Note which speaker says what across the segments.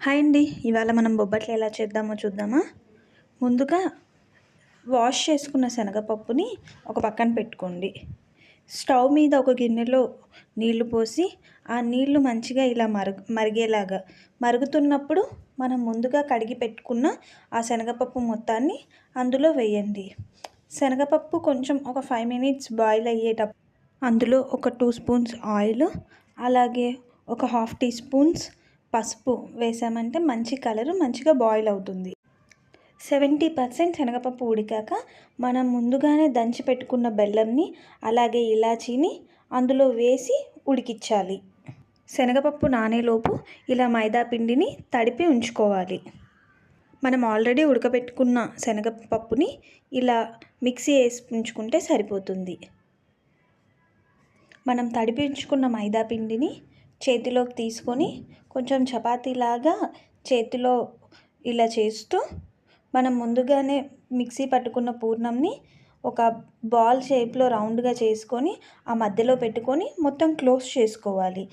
Speaker 1: Hi అండి. ఇవాళ మనం బొబ్బట్లు ఎలా చేద్దామో చూద్దామా? ముందుగా వాష్ చేసుకున్న శనగపప్పుని ఒక పక్కన పెట్టుకోండి. స్టవ్ మీద ఒక గిన్నెలో నీళ్లు పోసి ఆ నీళ్లు మంచిగా ఇలా మరిగేలాగా మరుగుతున్నప్పుడు మనం ముందుగా కడిగి పెట్టుకున్న ఆ శనగపప్పు మొత్తాన్ని అందులో వేయండి. శనగపప్పు కొంచెం ఒక 5 మినిట్స్ బాయిల్ అయ్యేటప్పుడు అందులో ఒక 2 స్పూన్స్ ఆయిల్, అలాగే ఒక హాఫ్ టీ స్పూన్స్ పసుపు వేసామంటే మంచి కలరు మంచిగా బాయిల్ అవుతుంది. 70% శనగపప్పు ఉడికాక మనం ముందుగానే దంచి పెట్టుకున్న బెల్లంని అలాగే ఇలాచీని అందులో వేసి ఉడికించాలి. శనగపప్పు నానేలోపు ఇలా మైదా పిండిని తడిపి ఉంచుకోవాలి. మనం ఆల్రెడీ ఉడకబెట్టుకున్న శనగపప్పుని ఇలా మిక్సీ వేసి ఉంచుకుంటే సరిపోతుంది. మనం తడిపి ఉంచుకున్న మైదా పిండిని చేతిలోకి తీసుకొని కొంచెం చపాతీలాగా చేతిలో ఇలా చేస్తూ మనం ముందుగానే మిక్సీ పట్టుకున్న పూర్ణంని ఒక బాల్ షేప్లో రౌండ్గా చేసుకొని ఆ మధ్యలో పెట్టుకొని మొత్తం క్లోజ్ చేసుకోవాలి.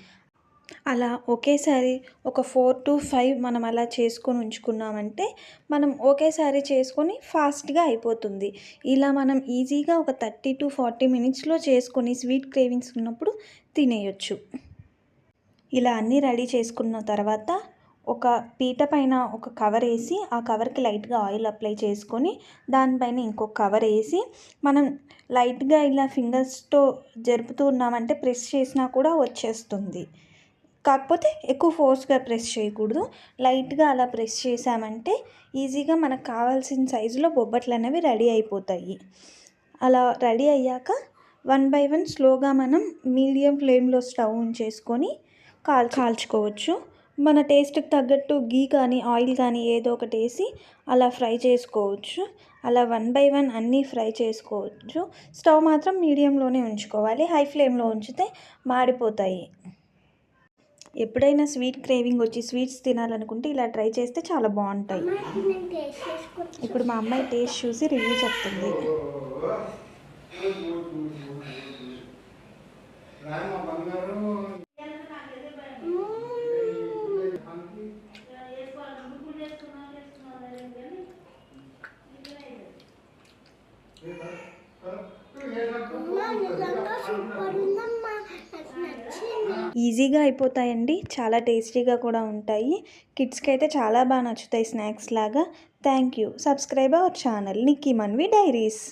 Speaker 1: అలా ఒకేసారి ఒక 4 to 5 మనం అలా చేసుకొని ఉంచుకున్నామంటే మనం ఒకేసారి చేసుకొని ఫాస్ట్గా అయిపోతుంది. ఇలా మనం ఈజీగా ఒక 30 to 40 మినిట్స్లో చేసుకొని స్వీట్ క్రేవింగ్స్ ఉన్నప్పుడు తినేయొచ్చు. ఇలా అన్నీ రెడీ చేసుకున్న తర్వాత ఒక పీట పైన ఒక కవర్ వేసి ఆ కవర్కి లైట్గా ఆయిల్ అప్లై చేసుకొని దానిపైన ఇంకొక కవర్ వేసి మనం లైట్గా ఇలా ఫింగర్స్తో జరుపుతూ ఉన్నామంటే ప్రెస్ చేసినా కూడా వచ్చేస్తుంది. కాకపోతే ఎక్కువ ఫోర్స్గా ప్రెస్ చేయకూడదు. లైట్గా అలా ప్రెస్ చేసామంటే ఈజీగా మనకు కావాల్సిన సైజులో బొబ్బట్లు అనేవి రెడీ అయిపోతాయి. అలా రెడీ అయ్యాక 1 by 1 స్లోగా మనం మీడియం ఫ్లేమ్లో స్టవ్ ఉంచేసుకొని కాల్చుకోవచ్చు. మన టేస్ట్కి తగ్గట్టు గీ కానీ ఆయిల్ కానీ ఏదో ఒకటి వేసి అలా ఫ్రై చేసుకోవచ్చు. అలా 1 by 1 అన్నీ ఫ్రై చేసుకోవచ్చు. స్టవ్ మాత్రం మీడియంలోనే ఉంచుకోవాలి. హై ఫ్లేమ్లో ఉంచితే మాడిపోతాయి. ఎప్పుడైనా స్వీట్ క్రేవింగ్ వచ్చి స్వీట్స్ తినాలనుకుంటే ఇలా ట్రై చేస్తే చాలా బాగుంటాయి. ఇప్పుడు మా అమ్మాయి టేస్ట్ చూసి రివ్యూ చెప్తుంది. ఈజీగా అయిపోతాయండి. చాలా టేస్టీగా కూడా ఉంటాయి. కిడ్స్కి అయితే చాలా బాగా నచ్చుతాయి స్నాక్స్ లాగా. Thank you. Subscribe our channel Nikki Manvi diaries.